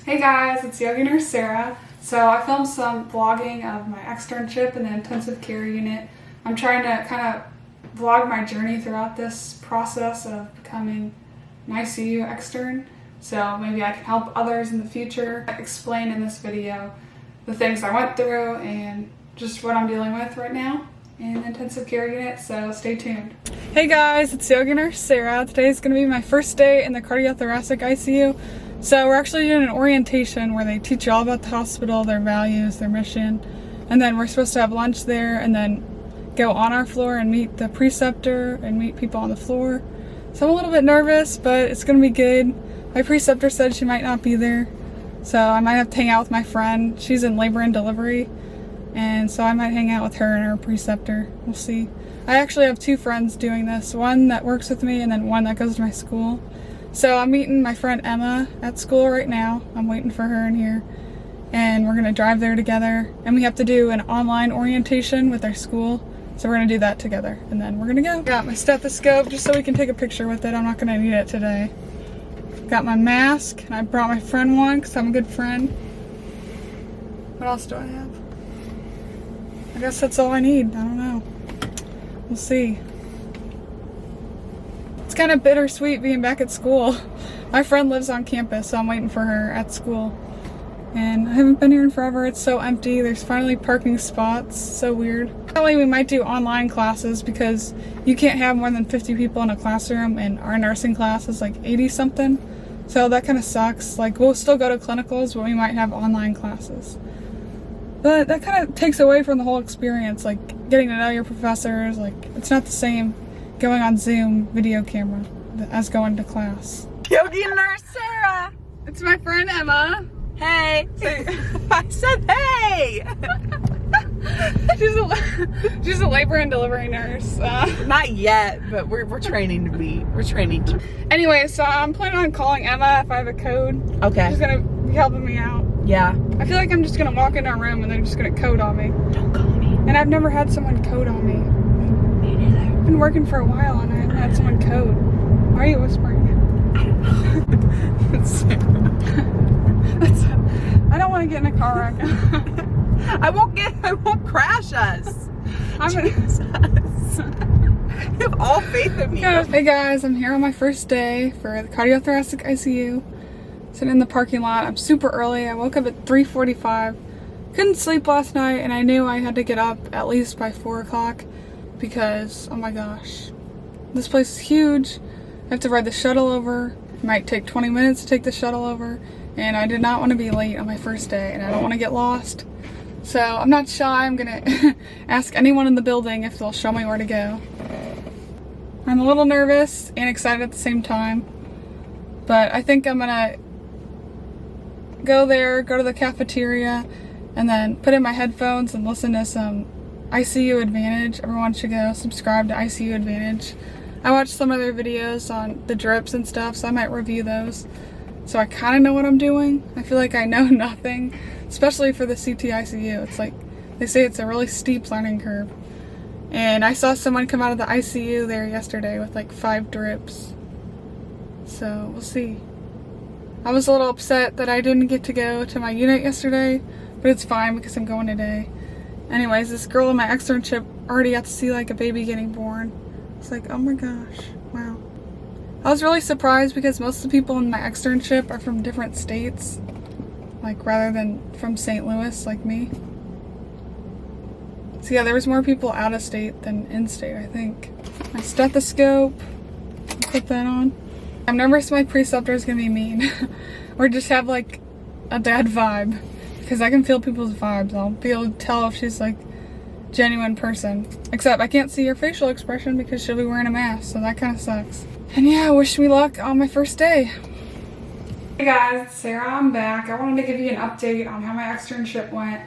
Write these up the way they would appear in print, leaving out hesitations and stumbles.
Hey guys, it's YogiNurseSara. So I filmed some vlogging of my externship in the intensive care unit. I'm trying to kind of vlog my journey throughout this process of becoming an ICU extern. So maybe I can help others in the future. Explain in this video the things I went through and just what I'm dealing with right now in the intensive care unit, so stay tuned. Hey guys, it's YogiNurseSara. Today is going to be my first day in the Cardiothoracic ICU. So we're actually doing an orientation where they teach you all about the hospital, their values, their mission, and then we're supposed to have lunch there and then go on our floor and meet the preceptor and meet people on the floor. So I'm a little bit nervous, but it's going to be good. My preceptor said she might not be there, so I might have to hang out with my friend. She's in labor and delivery, and so I might hang out with her and her preceptor. We'll see. I actually have two friends doing this, one that works with me and then one that goes to my school. So I'm meeting my friend Emma at school right now. I'm waiting for her in here, and we're gonna drive there together, and we have to do an online orientation with our school, so we're gonna do that together and then we're gonna go. Got my stethoscope just so we can take a picture with it. I'm not gonna need it today. Got my mask, and I brought my friend one because I'm a good friend. What else do I have? I guess that's all I need. I don't know. We'll see. It's kind of bittersweet being back at school. My friend lives on campus, so I'm waiting for her at school. And I haven't been here in forever. It's so empty. There's finally parking spots. So weird. Probably we might do online classes because you can't have more than 50 people in a classroom, and our nursing class is like 80 something. So that kind of sucks. Like, we'll still go to clinicals, but we might have online classes. But that kind of takes away from the whole experience, like getting to know your professors. Like, it's not the same going on Zoom video camera as going to class. YogiNurseSara! It's my friend Emma. Hey! I said hey! she's a labor and delivery nurse. Not yet, but we're training to be. We're training to. Anyway, so I'm planning on calling Emma if I have a code. Okay. She's gonna be helping me out. Yeah. I feel like I'm just gonna walk into a room and they're just gonna code on me. Don't call me. And I've never had someone code on me. Me neither. I've been working for a while and I haven't had someone code. Why are you whispering? I don't know. I don't want to get in a car wreck. I won't crash us. Jesus. You have all faith in me. Hey guys, I'm here on my first day for the Cardiothoracic ICU. Sitting in the parking lot. I'm super early. I woke up at 3:45. Couldn't sleep last night, and I knew I had to get up at least by 4 o'clock because, oh my gosh, this place is huge. I have to ride the shuttle over. It might take 20 minutes to take the shuttle over, and I did not want to be late on my first day, and I don't want to get lost. So I'm not shy. I'm gonna ask anyone in the building if they'll show me where to go. I'm a little nervous and excited at the same time, but I think I'm gonna go there, go to the cafeteria, and then put in my headphones and listen to some ICU Advantage. Everyone should go subscribe to ICU Advantage. I watched some of their videos on the drips and stuff, so I might review those. So I kind of know what I'm doing. I feel like I know nothing, especially for the CT ICU. It's like, they say it's a really steep learning curve. And I saw someone come out of the ICU there yesterday with like 5 drips. So we'll see. I was a little upset that I didn't get to go to my unit yesterday, but it's fine because I'm going today. Anyways, this girl in my externship already got to see like a baby getting born. It's like, oh my gosh, wow. I was really surprised because most of the people in my externship are from different states, like rather than from St. Louis like me. So yeah, there was more people out of state than in state, I think. My stethoscope, I'll put that on. I'm nervous my preceptor is gonna be mean or just have like a bad vibe, because I can feel people's vibes. I'll be able to tell if she's like a genuine person. Except I can't see her facial expression because she'll be wearing a mask, so that kind of sucks. And yeah, wish me luck on my first day. Hey guys, it's Sarah. I'm back. I wanted to give you an update on how my externship went.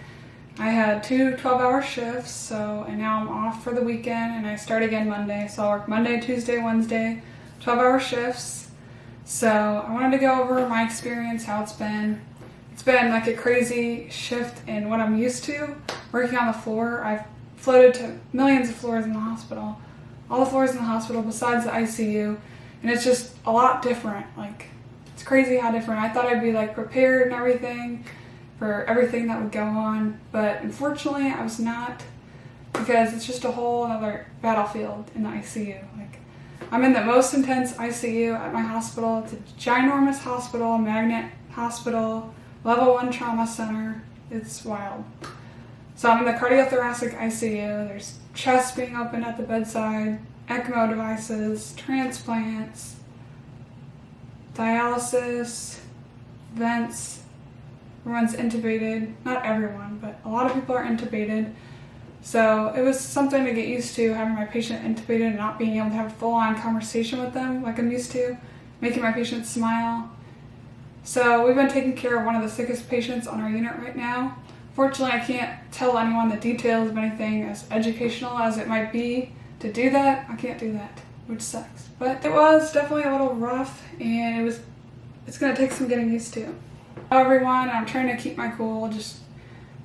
I had 2 12-hour shifts, and now I'm off for the weekend, and I start again Monday. So I'll work Monday, Tuesday, Wednesday, 12-hour shifts. So I wanted to go over my experience, how it's been. It's been like a crazy shift in what I'm used to working on the floor. I've floated to millions of floors in the hospital, all the floors in the hospital besides the ICU, and it's just a lot different. Like, it's crazy how different. I thought I'd be like prepared and everything for everything that would go on, but unfortunately I was not, because it's just a whole other battlefield in the ICU. Like, I'm in the most intense ICU at my hospital. It's a ginormous hospital, magnet hospital, level 1 trauma center. It's wild. So I'm in the cardiothoracic ICU. There's chests being opened at the bedside, ECMO devices, transplants, dialysis, vents. Everyone's intubated. Not everyone, but a lot of people are intubated. So it was something to get used to, having my patient intubated and not being able to have a full-on conversation with them like I'm used to, making my patients smile. So we've been taking care of one of the sickest patients on our unit right now. Fortunately, I can't tell anyone the details of anything as educational as it might be to do that. I can't do that, which sucks. But it was definitely a little rough, and it's going to take some getting used to. Hello everyone, I'm trying to keep my cool, just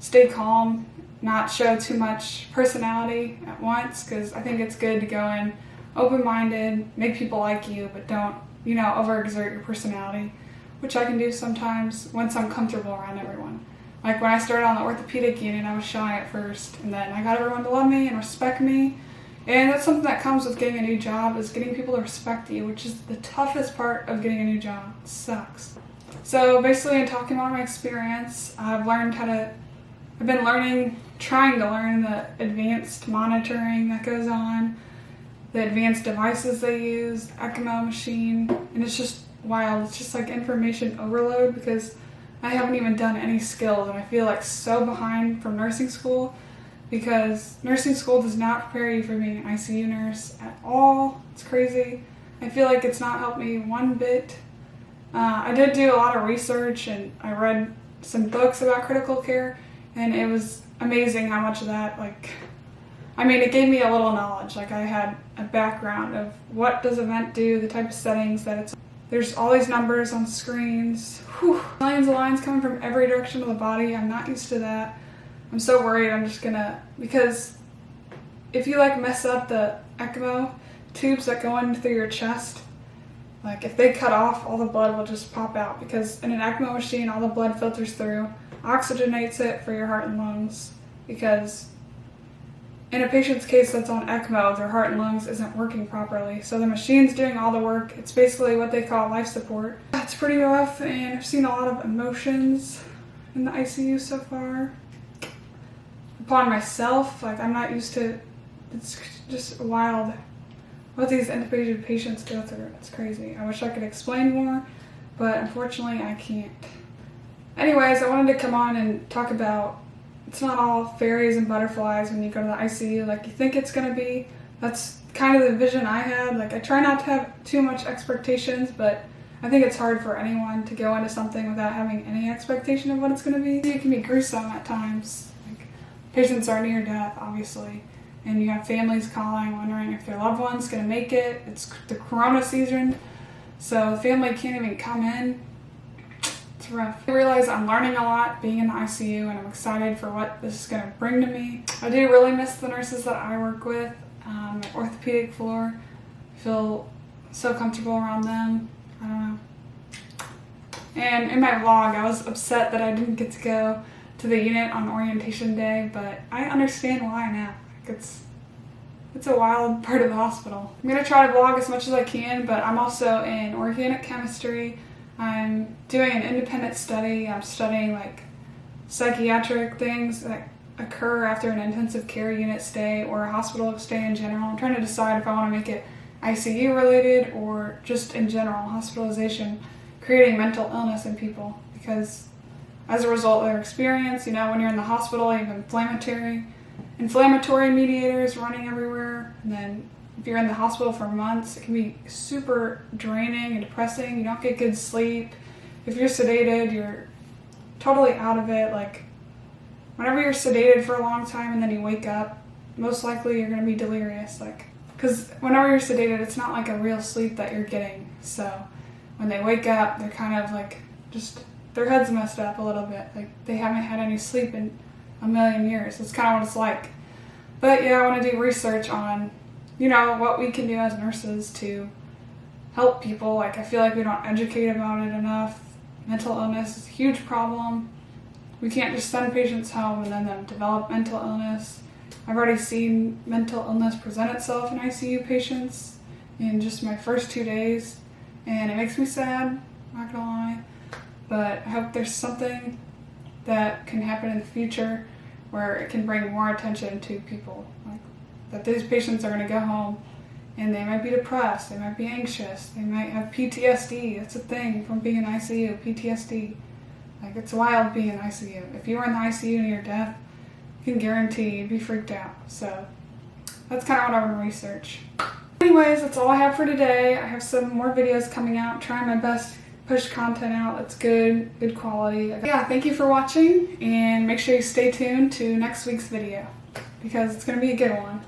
stay calm, not show too much personality at once, because I think it's good to go in open-minded, make people like you, but don't, overexert your personality, which I can do sometimes once I'm comfortable around everyone. Like when I started on the orthopedic unit, I was shy at first, and then I got everyone to love me and respect me. And that's something that comes with getting a new job, is getting people to respect you, which is the toughest part of getting a new job. It sucks. So basically, in talking about my experience, I've been trying to learn the advanced monitoring that goes on, the advanced devices they use, the ECMO machine, and it's just wild. It's just like information overload, because I haven't even done any skills, and I feel like so behind from nursing school, because nursing school does not prepare you for being an ICU nurse at all. It's crazy. I feel like it's not helped me one bit. I did do a lot of research, and I read some books about critical care, and it was amazing how much of that, it gave me a little knowledge. Like, I had a background of what does a vent do, the type of settings that it's. There's all these numbers on screens. Whew. Millions of lines coming from every direction of the body. I'm not used to that. I'm so worried because if you mess up the ECMO tubes that go in through your chest, if they cut off, all the blood will just pop out, because in an ECMO machine, all the blood filters through, oxygenates it for your heart and lungs, because in a patient's case that's on ECMO, their heart and lungs isn't working properly. So the machine's doing all the work. It's basically what they call life support. It's pretty rough, and I've seen a lot of emotions in the ICU so far. Upon myself, I'm not used to, it's just wild what these intubated patients go through. It's crazy. I wish I could explain more, but unfortunately I can't. Anyways, I wanted to come on and talk about, it's not all fairies and butterflies when you go to the ICU like you think it's going to be. That's kind of the vision I had. I try not to have too much expectations, but I think it's hard for anyone to go into something without having any expectation of what it's going to be. It can be gruesome at times. Patients are near death, obviously, and you have families calling, wondering if their loved one's going to make it. It's the corona season, so the family can't even come in. It's rough. I realize I'm learning a lot being in the ICU, and I'm excited for what this is going to bring to me. I do really miss the nurses that I work with. My orthopedic floor, I feel so comfortable around them. I don't know. And in my vlog, I was upset that I didn't get to go to the unit on orientation day, but I understand why now. It's a wild part of the hospital. I'm going to try to vlog as much as I can, but I'm also in organic chemistry. I'm doing an independent study. I'm studying psychiatric things that occur after an intensive care unit stay or a hospital stay in general. I'm trying to decide if I want to make it ICU related or just in general hospitalization, creating mental illness in people, because as a result of their experience, when you're in the hospital, you have inflammatory mediators running everywhere, and then if you're in the hospital for months, it can be super draining and depressing. You don't get good sleep. If you're sedated, you're totally out of it. Whenever you're sedated for a long time and then you wake up, most likely you're going to be delirious. Because whenever you're sedated, it's not like a real sleep that you're getting. So when they wake up, they're kind of their head's messed up a little bit. They haven't had any sleep in a million years. That's kind of what it's like. But yeah, I want to do research on, what we can do as nurses to help people. Like, I feel like we don't educate about it enough. Mental illness is a huge problem. We can't just send patients home and then them develop mental illness. I've already seen mental illness present itself in ICU patients in just my first 2 days, and it makes me sad, not gonna lie. But I hope there's something that can happen in the future where it can bring more attention to people. Like, that these patients are gonna go home and they might be depressed, they might be anxious, they might have PTSD. That's a thing from being in ICU, PTSD. Like, it's wild being in ICU. If you were in the ICU near death, you can guarantee you'd be freaked out. So that's kind of what I want to research. Anyways, that's all I have for today. I have some more videos coming out. I'm trying my best to push content out that's good quality. Yeah, thank you for watching, and make sure you stay tuned to next week's video because it's going to be a good one.